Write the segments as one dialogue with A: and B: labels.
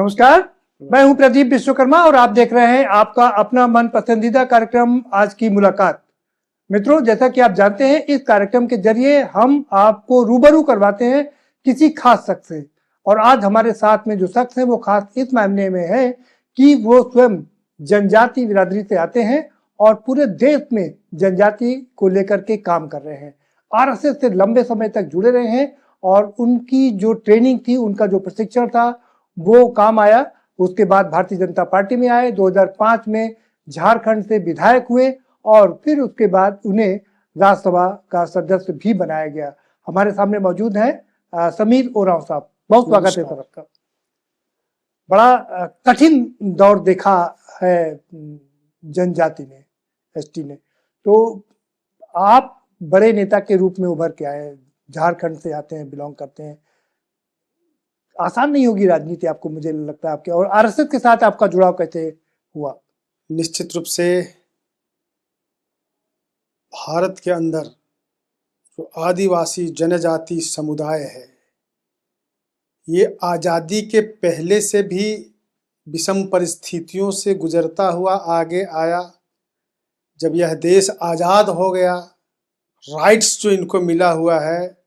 A: नमस्कार, मैं हूं प्रदीप विश्वकर्मा और आप देख रहे हैं आपका अपना मन पसंदीदा कार्यक्रम आज की मुलाकात। मित्रों, जैसा कि आप जानते हैं, इस कार्यक्रम के जरिए हम आपको रूबरू करवाते हैं किसी खास शख्स से। और आज हमारे साथ में जो शख्स है वो खास इस मायने में है कि वो स्वयं जनजाति बिरादरी से आते हैं और पूरे देश में जनजाति को लेकर के काम कर रहे हैं। आरएसएस से लंबे समय तक जुड़े रहे हैं और उनकी जो ट्रेनिंग थी, उनका जो प्रशिक्षण था वो काम आया। उसके बाद भारतीय जनता पार्टी में आए, 2005 में झारखंड से विधायक हुए और फिर उसके बाद उन्हें राज्यसभा का सदस्य भी बनाया गया। हमारे सामने मौजूद हैं समीर ओरांव साहब, बहुत स्वागत है सर आपका। बड़ा कठिन दौर देखा है जनजाति ने, एसटी ने, तो आप बड़े नेता के रूप में उभर के आए, झारखंड से आते हैं, बिलोंग करते हैं। आसान नहीं होगी राजनीति आपको, मुझे लगता है आपके, और आरएसएस के साथ आपका जुड़ाव कैसे हुआ?
B: निश्चित रूप से भारत के अंदर जो आदिवासी जनजाति समुदाय है, ये आज़ादी के पहले से भी विषम परिस्थितियों से गुजरता हुआ आगे आया। जब यह देश आज़ाद हो गया, राइट्स जो इनको मिला हुआ है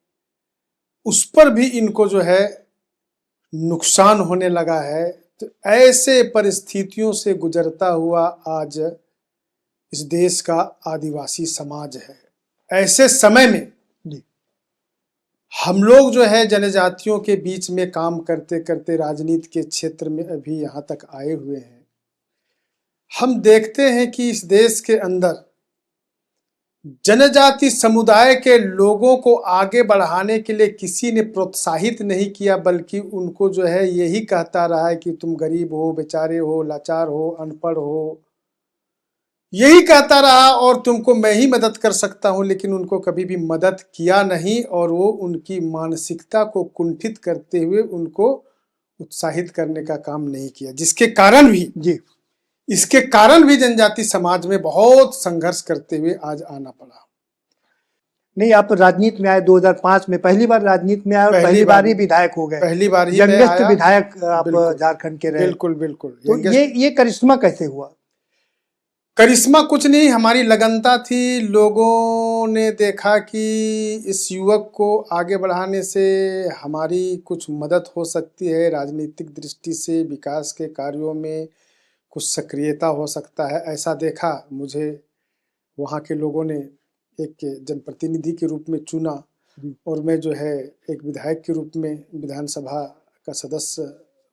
B: उस पर भी इनको जो है नुकसान होने लगा है। तो ऐसे परिस्थितियों से गुजरता हुआ आज इस देश का आदिवासी समाज है। ऐसे समय में हम लोग जो है जनजातियों के बीच में काम करते करते राजनीति के क्षेत्र में अभी यहाँ तक आए हुए हैं। हम देखते हैं कि इस देश के अंदर जनजाति समुदाय के लोगों को आगे बढ़ाने के लिए किसी ने प्रोत्साहित नहीं किया, बल्कि उनको जो है यही कहता रहा है कि तुम गरीब हो, बेचारे हो, लाचार हो, अनपढ़ हो, यही कहता रहा और तुमको मैं ही मदद कर सकता हूं। लेकिन उनको कभी भी मदद किया नहीं और वो उनकी मानसिकता को कुंठित करते हुए उनको उत्साहित करने का काम नहीं किया, जिसके कारण भी इसके कारण भी जनजाति समाज में बहुत संघर्ष करते हुए आज आना पड़ा।
A: नहीं, आप राजनीति में आए 2005 में, पहली बार राजनीति में आए और पहली बार ही विधायक हो गए।
B: पहली बार ही
A: यंगेस्ट विधायक आप झारखंड के रहे।
B: बिल्कुल बिल्कुल।
A: तो ये करिश्मा कैसे हुआ?
B: करिश्मा कुछ नहीं, हमारी लगनता थी। लोगों ने देखा कि इस युवक को आगे बढ़ाने से हमारी कुछ मदद हो सकती है, राजनीतिक दृष्टि से विकास के कार्यों में कुछ सक्रियता हो सकता है, ऐसा देखा। मुझे वहाँ के लोगों ने एक जनप्रतिनिधि के रूप में चुना और मैं जो है एक विधायक के रूप में विधानसभा का सदस्य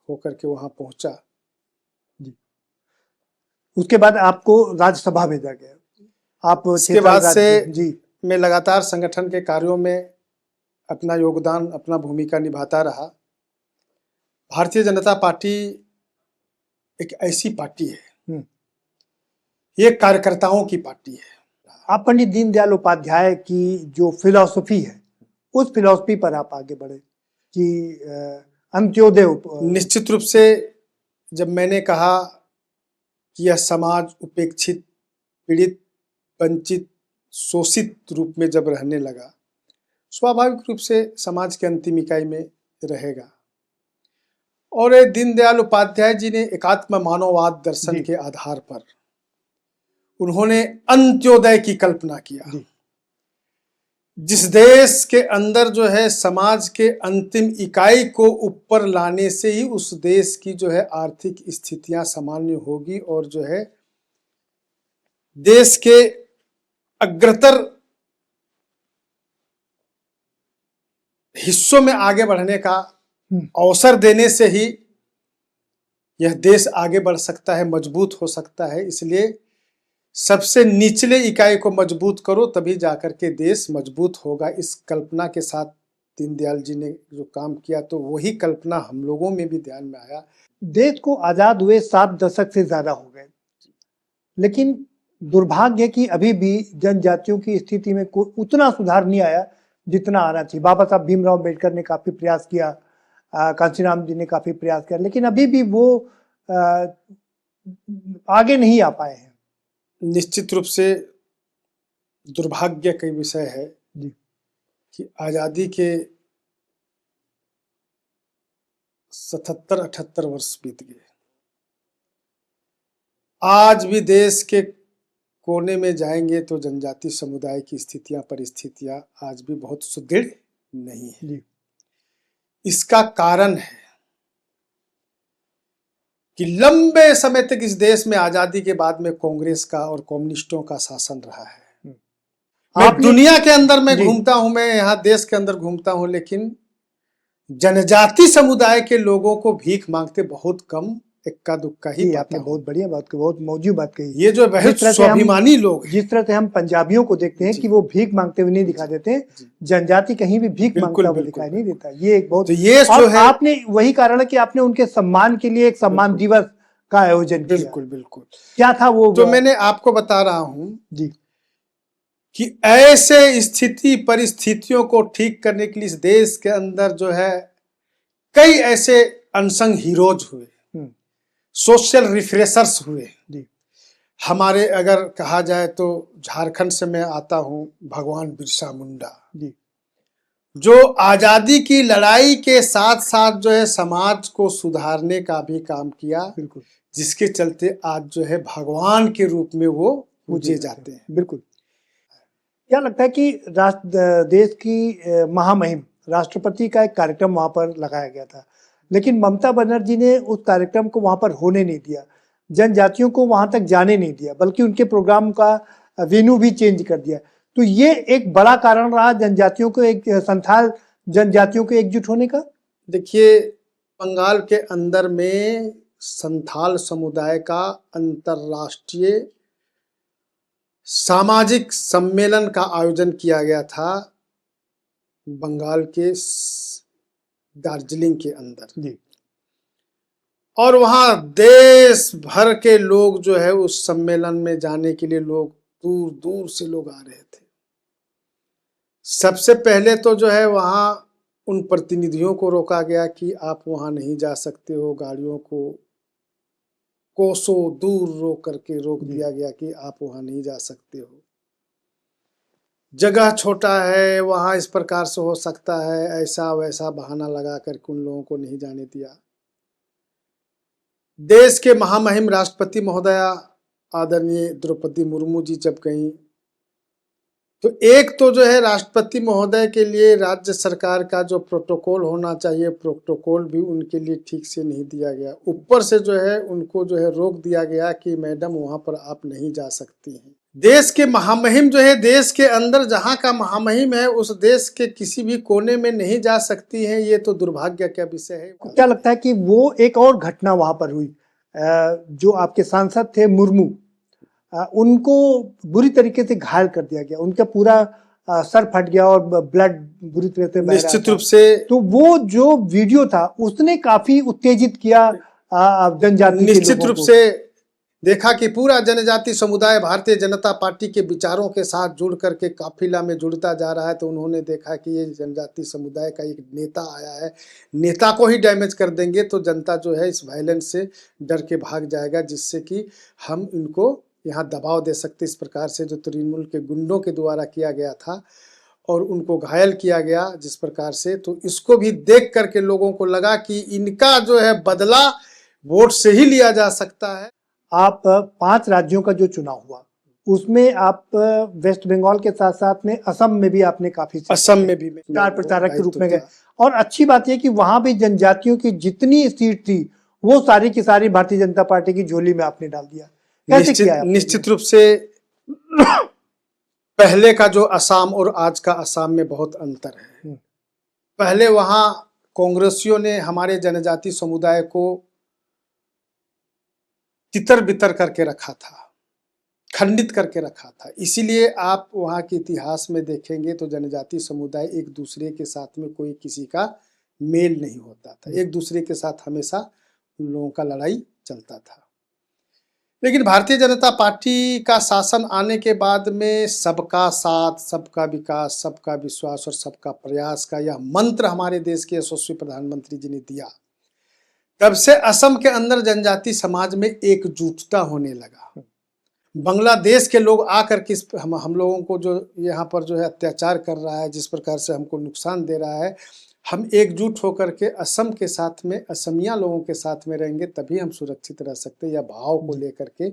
B: होकर के वहाँ पहुँचा।
A: उसके बाद आपको राज्यसभा भेजा गया। आप
B: उसके बाद से मैं लगातार संगठन के कार्यों में अपना योगदान, अपना भूमिका निभाता रहा। भारतीय जनता पार्टी एक ऐसी पार्टी है, ये कार्यकर्ताओं की पार्टी है।
A: आप पंडित दीनदयाल उपाध्याय की जो फिलॉसफी है, उस फिलॉसफी पर आप आगे बढ़े कि अंत्योदय।
B: निश्चित रूप से जब मैंने कहा कि यह समाज उपेक्षित, पीड़ित, वंचित, शोषित रूप में जब रहने लगा, स्वाभाविक रूप से समाज के अंतिम इकाई में रहेगा। और दीनदयाल उपाध्याय जी ने एकात्म मानववाद दर्शन के आधार पर उन्होंने अंत्योदय की कल्पना किया। जिस देश के अंदर जो है समाज के अंतिम इकाई को ऊपर लाने से ही उस देश की जो है आर्थिक स्थितियां सामान्य होगी और जो है देश के अग्रतर हिस्सों में आगे बढ़ने का अवसर देने से ही यह देश आगे बढ़ सकता है, मजबूत हो सकता है। इसलिए सबसे निचले इकाई को मजबूत करो, तभी जाकर के देश मजबूत होगा। इस कल्पना के साथ दीनदयाल जी ने जो काम किया, तो वही कल्पना हम लोगों में भी ध्यान में आया।
A: देश को आजाद हुए 7 दशक से ज्यादा हो गए, लेकिन दुर्भाग्य कि अभी भी जनजातियों की स्थिति में उतना सुधार नहीं आया जितना आना चाहिए। बाबा साहब भीमराव अम्बेडकर ने काफी प्रयास किया, कांशीराम जी ने काफी प्रयास किया, लेकिन अभी भी वो आगे नहीं आ पाए हैं।
B: निश्चित रूप से दुर्भाग्य का विषय है कि आज़ादी के 77-78 वर्ष बीत गए। आज भी देश के कोने में जाएंगे तो जनजाति समुदाय की स्थितियां परिस्थितियां आज भी बहुत सुदृढ़ नहीं है।
A: जी।
B: इसका कारण है कि लंबे समय तक इस देश में आजादी के बाद में कांग्रेस का और कम्युनिस्टों का शासन रहा है। मैं दुनिया के अंदर में घूमता हूं, मैं यहाँ देश के अंदर घूमता हूं, लेकिन जनजाति समुदाय के लोगों को भीख मांगते बहुत कम, इक्का दुक्का ही।
A: आपने बहुत बढ़िया बात की, बहुत मौजूद बात कही।
B: ये जो बहुत स्वाभिमानी लोग,
A: जिस तरह से हम पंजाबियों को देखते हैं कि वो भीख मांगते हुए नहीं दिखा देते, जनजाति कहीं भी भीख मांगता हुआ दिखाई नहीं देता। ये एक बहुत,
B: ये जो है
A: आपने वही कारण है कि आपने उनके सम्मान के लिए एक सम्मान दिवस का आयोजन किया।
B: बिल्कुल बिल्कुल।
A: क्या था वो?
B: तो मैंने आपको बता रहा हूं
A: जी
B: कि ऐसे स्थिति परिस्थितियों को ठीक करने के लिए इस देश के अंदर जो है कई ऐसे अनसंग हीरोज हुए, सोशल रिफ्रेशर्स हुए।
A: जी।
B: हमारे अगर कहा जाए तो झारखंड से मैं आता हूं, भगवान बिरसा मुंडा
A: जी,
B: जो आजादी की लड़ाई के साथ साथ जो है समाज को सुधारने का भी काम किया।
A: बिल्कुल।
B: जिसके चलते आज जो है भगवान के रूप में वो पूजे जाते हैं।
A: बिल्कुल। क्या लगता है कि देश की महामहिम राष्ट्रपति का एक कार्यक्रम वहां पर लगाया गया था, लेकिन ममता बनर्जी ने उस कार्यक्रम को वहां पर होने नहीं दिया, जनजातियों को वहां तक जाने नहीं दिया, बल्कि उनके प्रोग्राम का वेन्यू भी चेंज कर दिया। तो ये एक बड़ा कारण रहा जनजातियों को, एक संथाल जनजातियों के एकजुट होने का।
B: देखिए, बंगाल के अंदर में संथाल समुदाय का अंतर्राष्ट्रीय सामाजिक सम्मेलन का आयोजन किया गया था बंगाल के दार्जिलिंग के अंदर
A: जी।
B: और वहां देश भर के लोग जो है उस सम्मेलन में जाने के लिए लोग दूर दूर से लोग आ रहे थे। सबसे पहले तो जो है वहां उन प्रतिनिधियों को रोका गया कि आप वहां नहीं जा सकते हो, गाड़ियों को कोसों दूर रोक दिया गया कि आप वहां नहीं जा सकते हो, जगह छोटा है, वहां इस प्रकार से हो सकता है, ऐसा वैसा बहाना लगा करके उन लोगों को नहीं जाने दिया। देश के महामहिम राष्ट्रपति महोदया आदरणीय द्रौपदी मुर्मू जी जब गई तो एक तो जो है राष्ट्रपति महोदय के लिए राज्य सरकार का जो प्रोटोकॉल होना चाहिए प्रोटोकॉल भी उनके लिए ठीक से नहीं दिया गया। ऊपर से जो है उनको जो है रोक दिया गया कि मैडम वहां पर आप नहीं जा सकती हैं। देश के महामहिम जो है देश के अंदर जहां का महामहिम है उस देश के किसी भी कोने में नहीं जा सकती है, ये तो दुर्भाग्य का विषय है।
A: क्या लगता है कि वो एक और घटना वहां पर हुई, जो आपके सांसद थे मुर्मू, उनको बुरी तरीके से घायल कर दिया गया, उनका पूरा सर फट गया और ब्लड बुरी तरह से बह रहा था।
B: निश्चित रूप से
A: तो वो जो वीडियो था उसने काफी उत्तेजित किया जनजाति।
B: निश्चित रूप से देखा कि पूरा जनजाति समुदाय भारतीय जनता पार्टी के विचारों के साथ जुड़ करके काफिला में जुड़ता जा रहा है, तो उन्होंने देखा कि ये जनजाति समुदाय का एक नेता आया है, नेता को ही डैमेज कर देंगे तो जनता जो है इस वायलेंस से डर के भाग जाएगा, जिससे कि हम इनको यहाँ दबाव दे सकते। इस प्रकार से जो तृणमूल के गुंडों के द्वारा किया गया था और उनको घायल किया गया जिस प्रकार से, तो इसको भी देख करके लोगों को लगा कि इनका जो है बदला वोट से ही लिया जा सकता है।
A: आप 5 राज्यों का जो चुनाव हुआ उसमें आप वेस्ट बंगाल के साथ साथ में असम में भी आपने काफी,
B: असम में भी
A: स्टार प्रचारक के रूप में गए, और अच्छी बात यह कि वहां भी जनजातियों की जितनी सीट थी वो सारी की सारी भारतीय जनता पार्टी की झोली में आपने डाल दिया।
B: निश्चित रूप से पहले का जो असम और आज का असम में बहुत अंतर है। पहले वहां कांग्रेसियों ने हमारे जनजाति समुदाय को तितर बितर करके रखा था, खंडित करके रखा था। इसीलिए आप वहां के इतिहास में देखेंगे तो जनजाति समुदाय एक दूसरे के साथ में कोई किसी का मेल नहीं होता था, एक दूसरे के साथ हमेशा उन लोगों का लड़ाई चलता था। लेकिन भारतीय जनता पार्टी का शासन आने के बाद में सबका साथ, सबका विकास, सबका विश्वास और सबका प्रयास का यह मंत्र हमारे देश के यशस्वी प्रधानमंत्री जी ने दिया, तब से असम के अंदर जनजाति समाज में एकजुटता होने लगा। बांग्लादेश के लोग आकर के हम लोगों को जो यहाँ पर जो है अत्याचार कर रहा है, जिस प्रकार से हमको नुकसान दे रहा है, हम एकजुट होकर के असम के साथ में, असमिया लोगों के साथ में रहेंगे, तभी हम सुरक्षित रह सकते हैं। या भाव को लेकर के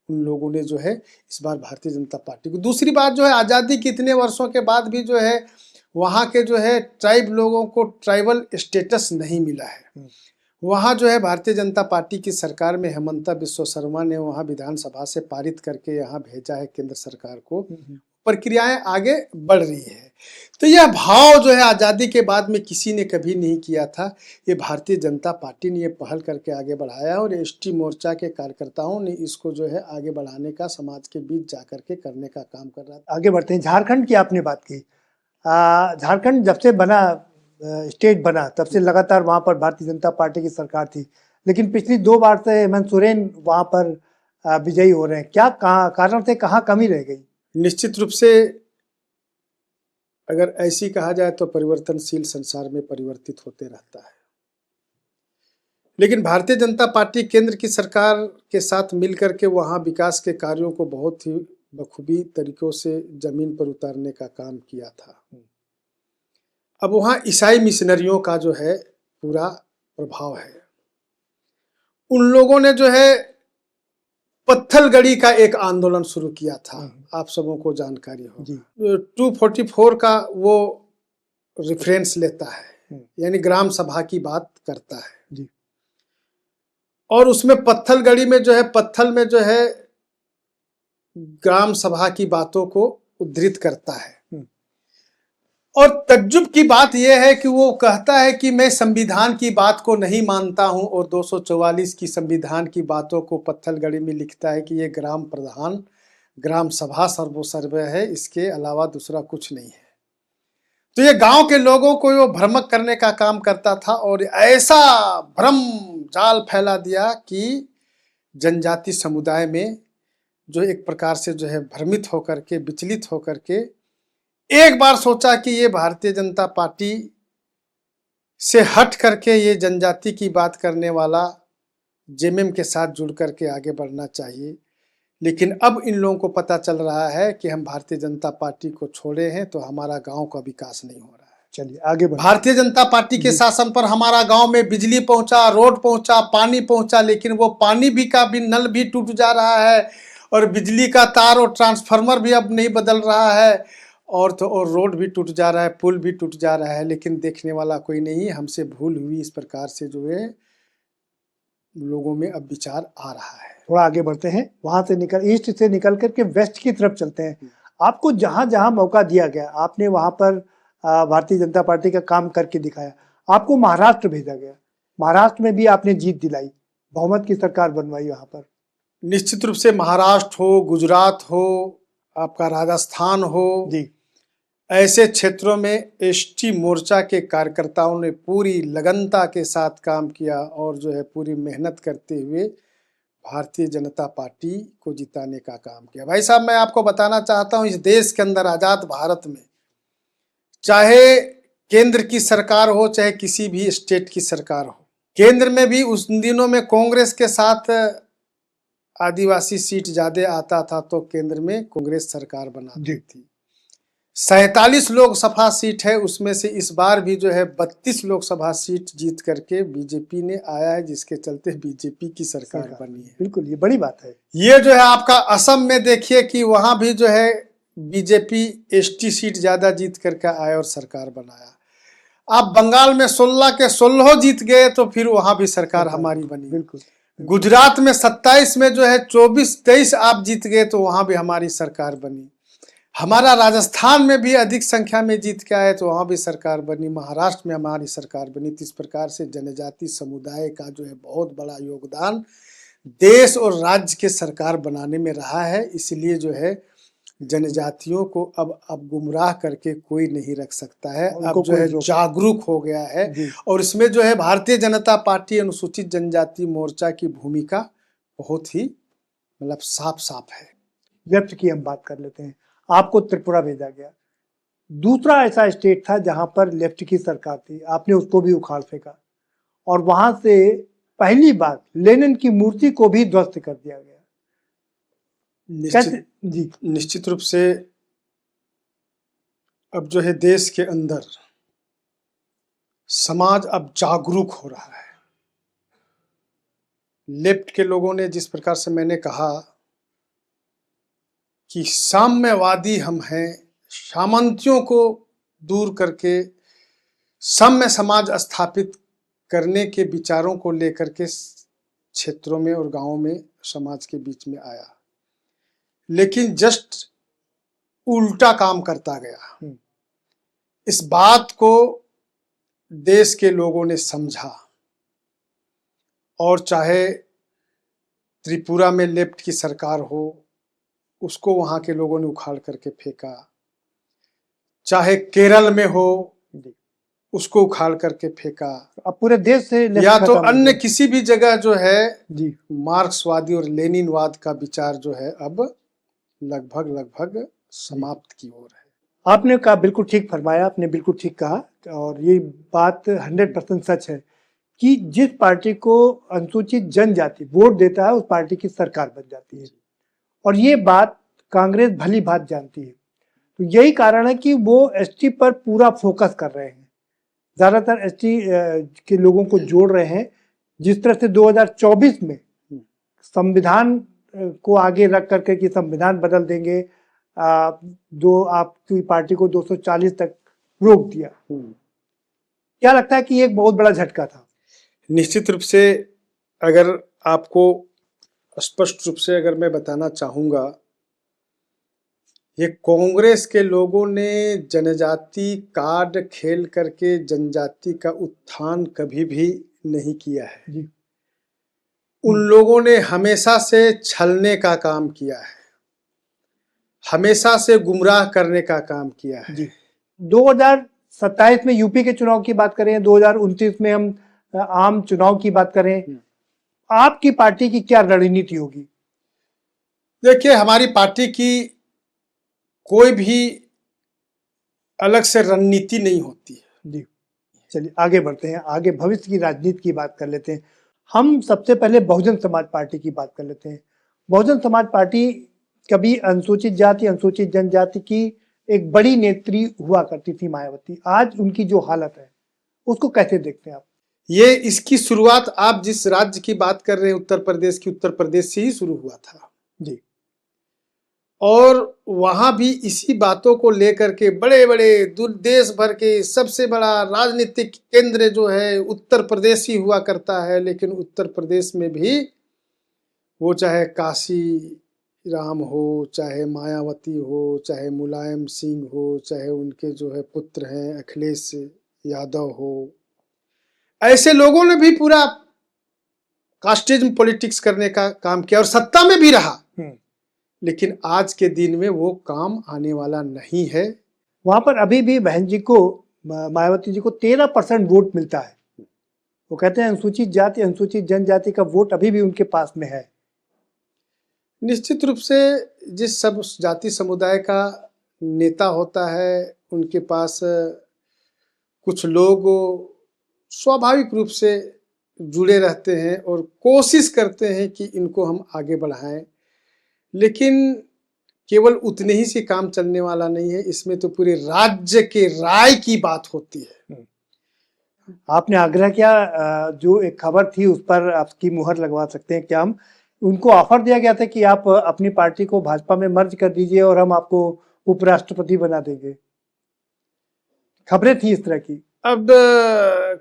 B: उन लोगों ने जो है इस बार भारतीय जनता पार्टी को, दूसरी बात जो है आज़ादी के इतने वर्षों के बाद भी जो है वहाँ के जो है ट्राइब लोगों को ट्राइबल स्टेटस नहीं मिला है। वहाँ जो है भारतीय जनता पार्टी की सरकार में हेमंता बिस्वा शर्मा ने वहाँ विधानसभा से पारित करके यहाँ भेजा है केंद्र सरकार को, प्रक्रियाएं आगे बढ़ रही है। तो यह भाव जो है आज़ादी के बाद में किसी ने कभी नहीं किया था, ये भारतीय जनता पार्टी ने ये पहल करके आगे बढ़ाया और एसटी मोर्चा के कार्यकर्ताओं ने इसको जो है आगे बढ़ाने का, समाज के बीच जाकर के करने का काम कर रहा था।
A: आगे बढ़ते हैं। झारखंड की आपने बात की। झारखंड जब से बना, स्टेट बना, तब से लगातार वहाँ पर भारतीय जनता पार्टी की सरकार थी, लेकिन पिछली 2 बार से हेमंत सोरेन वहाँ पर विजयी हो रहे हैं। क्या कारण से, कहाँ कमी रह गई?
B: निश्चित रूप से अगर ऐसी कहा जाए तो परिवर्तनशील संसार में परिवर्तित होते रहता है, लेकिन भारतीय जनता पार्टी केंद्र की सरकार के साथ मिलकर के वहाँ विकास के कार्यों को बहुत ही बखूबी तरीकों से जमीन पर उतारने का काम किया था। अब वहाँ ईसाई मिशनरियों का जो है पूरा प्रभाव है। उन लोगों ने जो है पत्थलगड़ी का एक आंदोलन शुरू किया था, आप सबों को जानकारी हो। 244 का वो रेफरेंस लेता है, यानी ग्राम सभा की बात करता है जी। और उसमें पत्थलगड़ी में जो है, पत्थल में जो है ग्राम सभा की बातों को उद्धृत करता है। और तज्जुब की बात यह है कि वो कहता है कि मैं संविधान की बात को नहीं मानता हूं, और 244 की संविधान की बातों को पत्थलगड़ी में लिखता है कि ये ग्राम प्रधान, ग्राम सभा सर्वोसर्व है, इसके अलावा दूसरा कुछ नहीं है। तो ये गांव के लोगों को वो भ्रमक करने का काम करता था और ऐसा भ्रम जाल फैला दिया कि जनजाति समुदाय में जो एक प्रकार से जो है भ्रमित होकर के, विचलित होकर के एक बार सोचा कि ये भारतीय जनता पार्टी से हट करके ये जनजाति की बात करने वाला जेएमएम के साथ जुड़ करके आगे बढ़ना चाहिए। लेकिन अब इन लोगों को पता चल रहा है कि हम भारतीय जनता पार्टी को छोड़े हैं तो हमारा गांव का विकास नहीं हो रहा है।
A: चलिए आगे बढ़े।
B: भारतीय जनता पार्टी के शासन पर हमारा गांव में बिजली पहुंचा, रोड पहुंचा, पानी पहुंचा, लेकिन वो पानी भी का भी नल भी टूट जा रहा है और बिजली का तार और ट्रांसफार्मर भी अब नहीं बदल रहा है, और रोड भी टूट जा रहा है, पुल भी टूट जा रहा है, लेकिन देखने वाला कोई नहीं। हमसे भूल हुई, इस प्रकार से जो है लोगों में अब विचार आ रहा है।
A: थोड़ा आगे बढ़ते हैं, वहां से निकल, ईस्ट से निकल करके वेस्ट की तरफ चलते हैं। आपको जहां जहां मौका दिया गया, आपने वहां पर भारतीय जनता पार्टी का काम करके दिखाया। आपको महाराष्ट्र भेजा गया, महाराष्ट्र में भी आपने जीत दिलाई, बहुमत की सरकार बनवाई वहां पर।
B: निश्चित रूप से महाराष्ट्र हो, गुजरात हो, आपका राजस्थान हो जी, ऐसे क्षेत्रों में एसटी मोर्चा के कार्यकर्ताओं ने पूरी लगनता के साथ काम किया और जो है पूरी मेहनत करते हुए भारतीय जनता पार्टी को जिताने का काम किया। भाई साहब, मैं आपको बताना चाहता हूं, इस देश के अंदर, आजाद भारत में, चाहे केंद्र की सरकार हो चाहे किसी भी स्टेट की सरकार हो, केंद्र में भी उस दिनों में कांग्रेस के साथ आदिवासी सीट ज्यादा आता था तो केंद्र में कांग्रेस सरकार बनाती थी। 47 लोकसभा सीट है, उसमें से इस बार भी जो है 32 लोकसभा सीट जीत करके बीजेपी ने आया है, जिसके चलते बीजेपी की सरकार बनी है।
A: बिल्कुल, ये बड़ी बात है।
B: ये जो है आपका असम में देखिए कि वहां भी जो है बीजेपी एसटी सीट ज्यादा जीत करके आया और सरकार बनाया। आप बंगाल में 16 के 16 जीत गए तो फिर वहां भी सरकार हमारी बनी।
A: बिल्कुल।
B: गुजरात में 27 में जो है 24-23 आप जीत गए तो वहां भी हमारी सरकार बनी। हमारा राजस्थान में भी अधिक संख्या में जीत के आए तो वहाँ भी सरकार बनी। महाराष्ट्र में हमारी सरकार बनी। तो इस प्रकार से जनजाति समुदाय का जो है बहुत बड़ा योगदान देश और राज्य के सरकार बनाने में रहा है। इसलिए जो है जनजातियों को अब गुमराह करके कोई नहीं रख सकता है। अब जो है जागरूक हो गया है और इसमें जो है भारतीय जनता पार्टी अनुसूचित जनजाति मोर्चा की भूमिका बहुत ही मतलब साफ साफ है।
A: लेफ्ट की हम बात कर लेते हैं। आपको त्रिपुरा भेजा गया, दूसरा ऐसा स्टेट था जहां पर लेफ्ट की सरकार थी, आपने उसको भी उखाड़ फेंका और वहां से पहली बार लेनिन की मूर्ति को भी ध्वस्त कर दिया गया।
B: निश्चित रूप से अब जो है देश के अंदर समाज अब जागरूक हो रहा है। लेफ्ट के लोगों ने जिस प्रकार से मैंने कहा कि साम्यवादी हम हैं, सामंतियों को दूर करके साम्य समाज स्थापित करने के विचारों को लेकर के क्षेत्रों में और गांवों में समाज के बीच में आया, लेकिन जस्ट उल्टा काम करता गया। इस बात को देश के लोगों ने समझा और चाहे त्रिपुरा में लेफ्ट की सरकार हो, उसको वहां के लोगों ने उखाड़ करके फेंका, चाहे केरल में हो, उसको उखाड़ करके फेंका।
A: अब पूरे देश से लेफ्ट
B: या तो
A: खत्म हो
B: अन्य
A: गया।
B: किसी भी जगह जो है
A: जी,
B: मार्क्सवादी और लेनिनवाद का विचार जो है अब लगभग लगभग समाप्त की ओर है।
A: आपने कहा, बिल्कुल ठीक फरमाया, आपने बिल्कुल ठीक कहा, और ये बात 100% सच है कि जिस पार्टी को अनुसूचित जनजाति वोट देता है उस पार्टी की सरकार बन जाती है, और ये बात कांग्रेस भली भांति जानती है। तो यही कारण है कि वो एसटी पर पूरा फोकस कर रहे हैं, ज्यादातर एसटी के लोगों को जोड़ रहे हैं। जिस तरह से 2024 में संविधान को आगे रख करके कि संविधान बदल देंगे, जो आपकी पार्टी को 240 तक रोक दिया, क्या लगता है कि ये एक बहुत बड़ा झटका था?
B: निश्चित रूप से अगर आपको स्पष्ट रूप से अगर मैं बताना चाहूंगा, ये कांग्रेस के लोगों ने जनजाति कार्ड खेल करके जनजाति का उत्थान कभी भी नहीं किया है
A: जी।
B: उन लोगों ने हमेशा से छलने का काम किया है, हमेशा से गुमराह करने का काम किया है।
A: जी। 2027 में यूपी के चुनाव की बात करें, 2029 में हम आम चुनाव की बात करें, आपकी पार्टी की क्या रणनीति होगी?
B: देखिए, हमारी पार्टी की कोई भी अलग से रणनीति नहीं होती है।
A: जी, चलिए आगे बढ़ते हैं, आगे भविष्य की राजनीति की बात कर लेते हैं। हम सबसे पहले बहुजन समाज पार्टी की बात कर लेते हैं। बहुजन समाज पार्टी कभी अनुसूचित जाति, अनुसूचित जनजाति की एक बड़ी नेत्री हुआ करती थी मायावती। आज उनकी जो हालत है उसको कैसे देखते हैं आप?
B: ये इसकी शुरुआत आप जिस राज्य की बात कर रहे हैं, उत्तर प्रदेश की, उत्तर प्रदेश से ही शुरू हुआ था
A: जी,
B: और वहां भी इसी बातों को लेकर के बड़े बड़े देश भर के सबसे बड़ा राजनीतिक केंद्र जो है उत्तर प्रदेश ही हुआ करता है। लेकिन उत्तर प्रदेश में भी वो चाहे काशी राम हो, चाहे मायावती हो, चाहे मुलायम सिंह हो, चाहे उनके जो है पुत्र हैं अखिलेश यादव हो, ऐसे लोगों ने भी पूरा कास्टिज्म पॉलिटिक्स करने का काम किया और सत्ता में भी रहा। लेकिन आज के दिन में वो काम आने वाला नहीं है।
A: वहां पर अभी भी बहन जी को, मायावती जी को 13% वोट मिलता है। वो कहते हैं अनुसूचित जाति, अनुसूचित जनजाति का वोट अभी भी उनके पास में है।
B: निश्चित रूप से जिस सब जाति समुदाय का नेता होता है, उनके पास कुछ लोग स्वाभाविक रूप से जुड़े रहते हैं और कोशिश करते हैं कि इनको हम आगे बढ़ाएं। लेकिन केवल उतने ही से काम चलने वाला नहीं है, इसमें तो पूरे राज्य के राय की बात होती है।
A: आपने आग्रह किया, जो एक खबर थी उस पर आपकी मुहर लगवा सकते हैं क्या हम? उनको ऑफर दिया गया था कि आप अपनी पार्टी को भाजपा में मर्ज कर दीजिए और हम आपको उपराष्ट्रपति बना देंगे। खबरें थी इस तरह की।
B: अब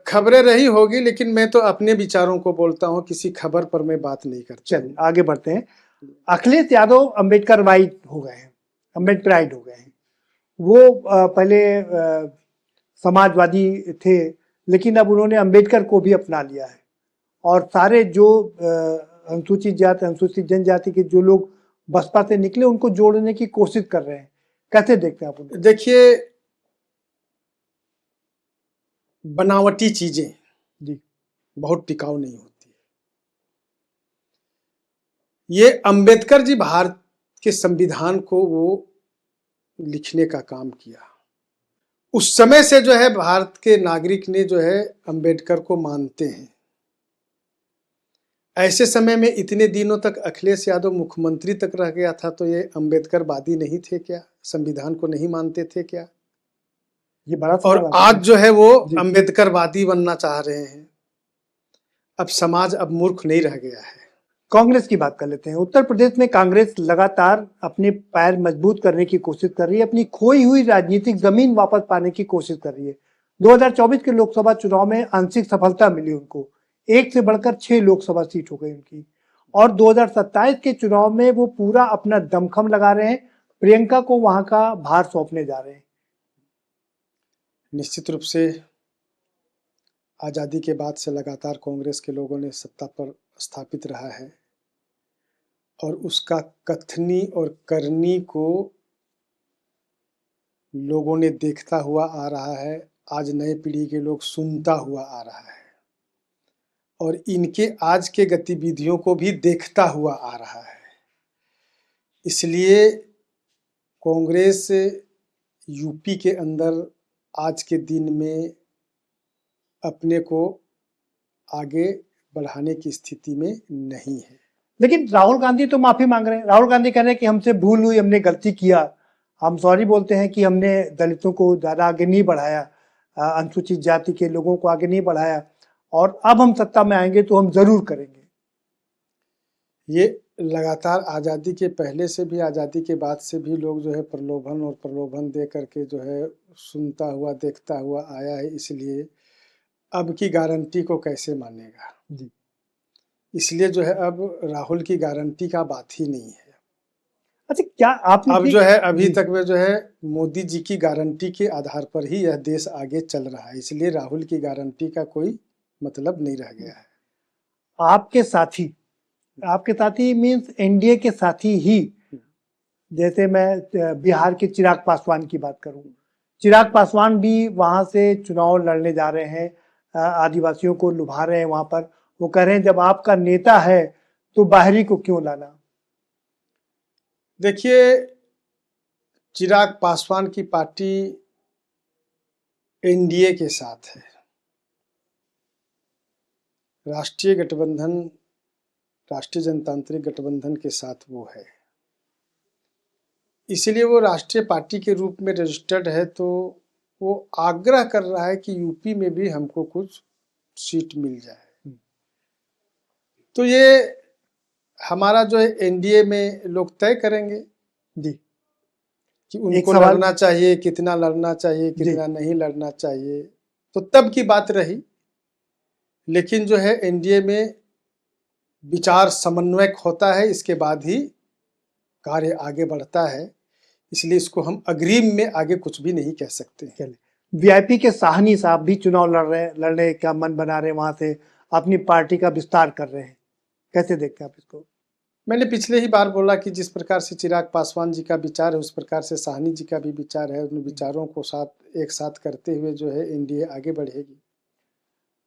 B: खबरें रही होगी, लेकिन मैं तो अपने विचारों को बोलता हूं, किसी खबर पर मैं बात नहीं करता।
A: चलिए आगे बढ़ते हैं। अखिलेश यादव अम्बेडकर वाइट हो गए हैं, अम्बेडकराइट हो गए हैं। वो पहले समाजवादी थे, लेकिन अब उन्होंने अम्बेडकर को भी अपना लिया है और सारे जो अनुसूचित जाति, अनुसूचित जनजाति के जो लोग बसपा से निकले उनको जोड़ने की कोशिश कर रहे हैं। कैसे देखते हैं आप उनको?
B: देखिए, बनावटी चीजें
A: जी,
B: बहुत टिकाऊ नहीं होती। ये अंबेडकर जी भारत के संविधान को वो लिखने का काम किया। उस समय से जो है भारत के नागरिक ने जो है अंबेडकर को मानते हैं। ऐसे समय में इतने दिनों तक अखिलेश यादव मुख्यमंत्री तक रह गया था, तो ये अंबेडकरवादी नहीं थे क्या? संविधान को नहीं मानते थे क्या?
A: ये बड़ा
B: और
A: सवाल आता है।
B: आज जो है वो
A: जी।
B: अम्बेडकरवादी बनना चाह रहे हैं। अब समाज अब मूर्ख नहीं रह गया है।
A: कांग्रेस की बात कर लेते हैं। उत्तर प्रदेश में कांग्रेस लगातार अपने पैर मजबूत करने की कोशिश कर रही है, अपनी खोई हुई राजनीतिक जमीन वापस पाने की कोशिश कर रही है। 2024 के लोकसभा चुनाव में आंशिक सफलता मिली उनको, एक से बढ़कर 6 लोकसभा सीट हो गई उनकी, और 2027 के चुनाव में वो पूरा अपना दमखम लगा रहे हैं, प्रियंका को वहां का भार सौंपने जा रहे हैं।
B: निश्चित रूप से आज़ादी के बाद से लगातार कांग्रेस के लोगों ने सत्ता पर स्थापित रहा है और उसका कथनी और करनी को लोगों ने देखता हुआ आ रहा है। आज नए पीढ़ी के लोग सुनता हुआ आ रहा है और इनके आज के गतिविधियों को भी देखता हुआ आ रहा है। इसलिए कांग्रेस यूपी के अंदर आज के दिन में अपने को आगे बढ़ाने की स्थिति में नहीं है।
A: लेकिन राहुल गांधी तो माफी मांग रहे हैं। राहुल गांधी कह रहे हैं कि हमसे भूल हुई, हमने गलती किया, हम सॉरी बोलते हैं कि हमने दलितों को ज्यादा आगे नहीं बढ़ाया, अनुसूचित जाति के लोगों को आगे नहीं बढ़ाया, और अब हम सत्ता में आएंगे तो हम जरूर करेंगे।
B: ये लगातार आज़ादी के पहले से भी आज़ादी के बाद से भी लोग जो है प्रलोभन दे करके जो है सुनता हुआ देखता हुआ आया है। इसलिए अब की गारंटी को कैसे मानेगा
A: जी।
B: इसलिए जो है अब राहुल की गारंटी का बात ही नहीं है।
A: अच्छा, क्या आपने
B: अब जो है अभी
A: जी।
B: तक में जो है मोदी जी की गारंटी के आधार पर ही यह देश आगे चल रहा है। इसलिए राहुल की गारंटी का कोई मतलब नहीं रह गया है।
A: आपके साथी मीन्स एनडीए के साथी ही, जैसे मैं बिहार के चिराग पासवान की बात करूं, चिराग पासवान भी वहां से चुनाव लड़ने जा रहे हैं, आदिवासियों को लुभा रहे हैं वहां पर। वो कह रहे हैं जब आपका नेता है तो बाहरी को क्यों लाना।
B: देखिए, चिराग पासवान की पार्टी एनडीए के साथ है, राष्ट्रीय गठबंधन, राष्ट्रीय जनतांत्रिक गठबंधन के साथ वो है। इसलिए वो राष्ट्रीय पार्टी के रूप में रजिस्टर्ड है, तो वो आग्रह कर रहा है कि यूपी में भी हमको कुछ सीट मिल जाए। तो ये हमारा जो है एनडीए में लोग तय करेंगे
A: जी
B: कि उनको लड़ना चाहिए, कितना लड़ना चाहिए, कितना नहीं लड़ना चाहिए, तो तब की बात रही। लेकिन जो है एनडीए में विचार समन्वय होता है, इसके बाद ही कार्य आगे बढ़ता है। इसलिए इसको हम अग्रिम में आगे कुछ भी नहीं कह सकते।
A: वीआईपी के साहनी साहब भी चुनाव लड़ने का मन बना रहे हैं, वहां से अपनी पार्टी का विस्तार कर रहे हैं, कैसे देखते हैं आप इसको?
B: मैंने पिछले ही बार बोला कि जिस प्रकार से चिराग पासवान जी का विचार है, उस प्रकार से साहनी जी का भी विचार है। उन विचारों को एक साथ करते हुए जो है एनडीए आगे बढ़ेगी।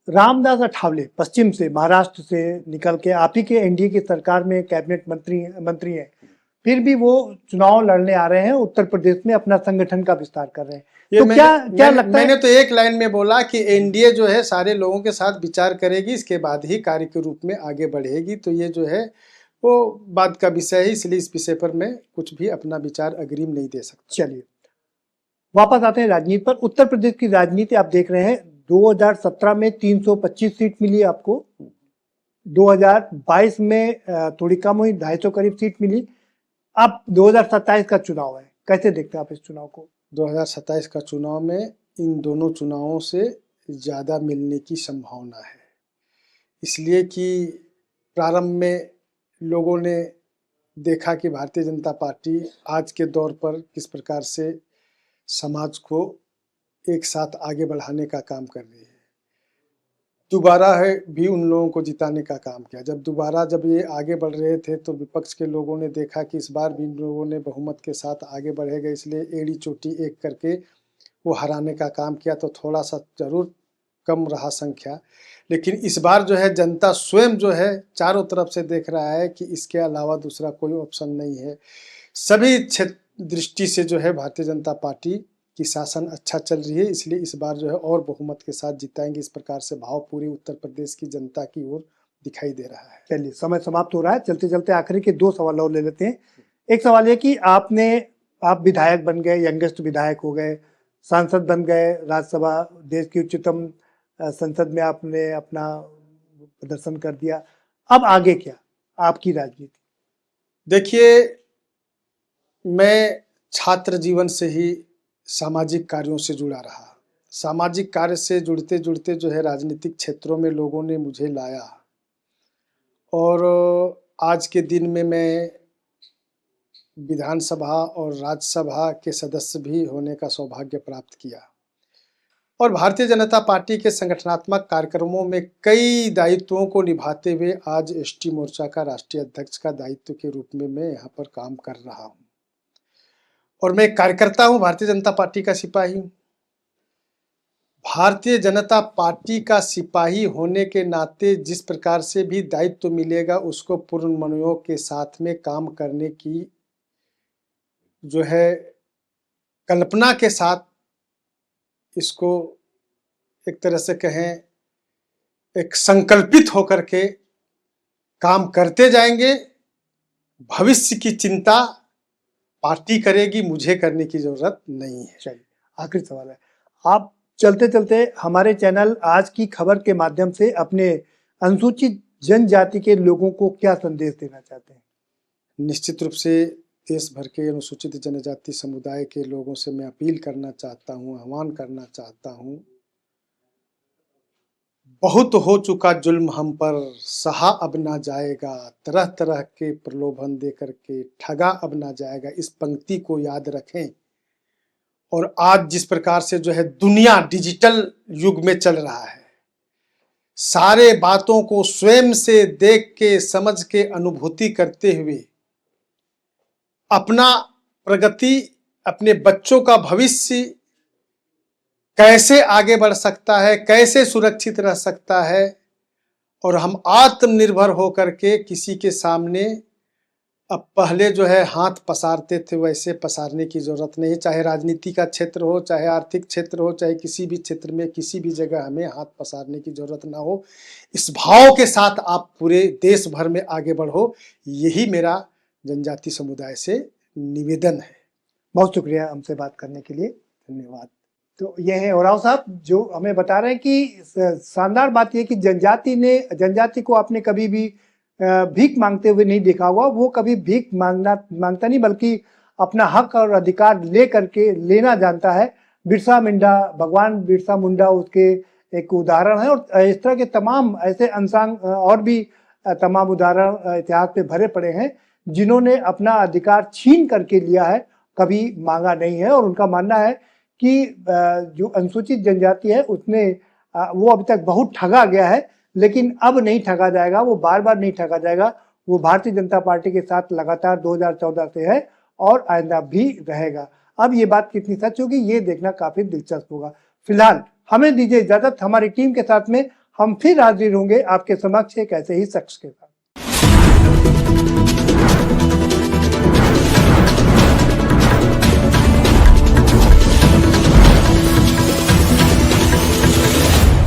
A: रामदास अठावले पश्चिम से, महाराष्ट्र से निकल के आप ही के एनडीए की सरकार में कैबिनेट मंत्री हैं, फिर भी वो चुनाव लड़ने आ रहे हैं, उत्तर प्रदेश में अपना संगठन का विस्तार कर रहे हैं। तो क्या लगता है?
B: मैंने तो एक लाइन में बोला कि एनडीए जो है सारे लोगों के साथ विचार करेगी, इसके बाद ही कार्य के रूप में आगे बढ़ेगी। तो ये जो है वो बात का विषय है, इसलिए इस विषय पर मैं कुछ भी अपना विचार अग्रिम नहीं दे सकता।
A: चलिए वापस आते हैं राजनीति पर। उत्तर प्रदेश की राजनीति आप देख रहे हैं, 2017 में 325 सीट मिली आपको, 2022 में थोड़ी कम हुई, 250 करीब सीट मिली। अब 2027 का चुनाव है, कैसे देखते हैं आप इस चुनाव को?
B: 2027 का चुनाव में इन दोनों चुनावों से ज़्यादा मिलने की संभावना है, इसलिए कि प्रारंभ में लोगों ने देखा कि भारतीय जनता पार्टी आज के दौर पर किस प्रकार से समाज को एक साथ आगे बढ़ाने का काम कर रही है। दोबारा है भी उन लोगों को जिताने का काम किया। जब ये आगे बढ़ रहे थे तो विपक्ष के लोगों ने देखा कि इस बार भी इन लोगों ने बहुमत के साथ आगे बढ़ेगा, इसलिए एड़ी चोटी एक करके वो हराने का काम किया। तो थोड़ा सा जरूर कम रहा संख्या, लेकिन इस बार जो है जनता स्वयं जो है चारों तरफ से देख रहा है कि इसके अलावा दूसरा कोई ऑप्शन नहीं है। सभी दृष्टि से जो है भारतीय जनता पार्टी की शासन अच्छा चल रही है, इसलिए इस बार जो है और बहुमत के साथ जिताएंगे, इस प्रकार से भाव पूरी उत्तर प्रदेश की जनता की ओर दिखाई दे रहा है।
A: चलिए समय समाप्त हो रहा है, चलते चलते आखिरी के 2 सवाल और ले लेते हैं। एक सवाल ये कि आप विधायक बन गए, यंगेस्ट विधायक हो गए, सांसद बन गए, राज्यसभा, देश की उच्चतम संसद में आपने अपना प्रदर्शन कर दिया। अब आगे क्या आपकी राजनीति?
B: देखिए, मैं छात्र जीवन से ही सामाजिक कार्यों से जुड़ा रहा। सामाजिक कार्य से जुड़ते जुड़ते जो है राजनीतिक क्षेत्रों में लोगों ने मुझे लाया और आज के दिन में मैं विधानसभा और राज्यसभा के सदस्य भी होने का सौभाग्य प्राप्त किया और भारतीय जनता पार्टी के संगठनात्मक कार्यक्रमों में कई दायित्वों को निभाते हुए आज एसटी मोर्चा का राष्ट्रीय अध्यक्ष का दायित्व के रूप में मैं यहाँ पर काम कर रहा हूँ और मैं एक कार्यकर्ता हूँ, भारतीय जनता पार्टी का सिपाही हूँ। भारतीय जनता पार्टी का सिपाही होने के नाते जिस प्रकार से भी दायित्व मिलेगा उसको पूर्ण मनोयोग के साथ में काम करने की जो है कल्पना के साथ इसको एक तरह से कहें एक संकल्पित होकर के काम करते जाएंगे। भविष्य की चिंता पार्टी करेगी, मुझे करने की जरूरत नहीं है।
A: चलिए, आखिरी सवाल है, आप चलते चलते हमारे चैनल आज की खबर के माध्यम से अपने अनुसूचित जनजाति के लोगों को क्या संदेश देना चाहते हैं?
B: निश्चित रूप से देश भर के अनुसूचित जनजाति समुदाय के लोगों से मैं अपील करना चाहता हूँ, आह्वान करना चाहता हूँ, बहुत हो चुका जुल्म हम पर, सहा अब ना जाएगा, तरह तरह के प्रलोभन दे करके ठगा अब ना जाएगा। इस पंक्ति को याद रखें और आज जिस प्रकार से जो है दुनिया डिजिटल युग में चल रहा है, सारे बातों को स्वयं से देख के समझ के अनुभूति करते हुए अपना प्रगति, अपने बच्चों का भविष्य कैसे आगे बढ़ सकता है, कैसे सुरक्षित रह सकता है और हम आत्मनिर्भर होकर के किसी के सामने अब पहले जो है हाथ पसारते थे वैसे पसारने की जरूरत नहीं। चाहे राजनीति का क्षेत्र हो, चाहे आर्थिक क्षेत्र हो, चाहे किसी भी क्षेत्र में किसी भी जगह हमें हाथ पसारने की जरूरत ना हो। इस भाव के साथ आप पूरे देश भर में आगे बढ़ो, यही मेरा जनजाति समुदाय से निवेदन है।
A: बहुत शुक्रिया हमसे बात करने के लिए, धन्यवाद। तो ये है ओराव साहब जो हमें बता रहे हैं कि शानदार बात यह कि जनजाति को आपने कभी भी भीख मांगते हुए नहीं देखा होगा। वो कभी भीख मांगता नहीं बल्कि अपना हक और अधिकार ले करके लेना जानता है। बिरसा मुंडा, भगवान बिरसा मुंडा उसके एक उदाहरण है और इस तरह के तमाम ऐसे अनसांग और भी तमाम उदाहरण इतिहास पे भरे पड़े हैं जिन्होंने अपना अधिकार छीन करके लिया है, कभी मांगा नहीं है। और उनका मानना है कि जो अनुसूचित जनजाति है उसने वो अभी तक बहुत ठगा गया है, लेकिन अब नहीं ठगा जाएगा, वो बार बार नहीं ठगा जाएगा। वो भारतीय जनता पार्टी के साथ लगातार 2014 से है और आइंदा भी रहेगा। अब ये बात कितनी सच होगी ये देखना काफी दिलचस्प होगा। फिलहाल हमें दीजिए इजाजत, हमारी टीम के साथ में हम फिर हाजिर होंगे आपके समक्ष एक ऐसे ही शख्स के साथ।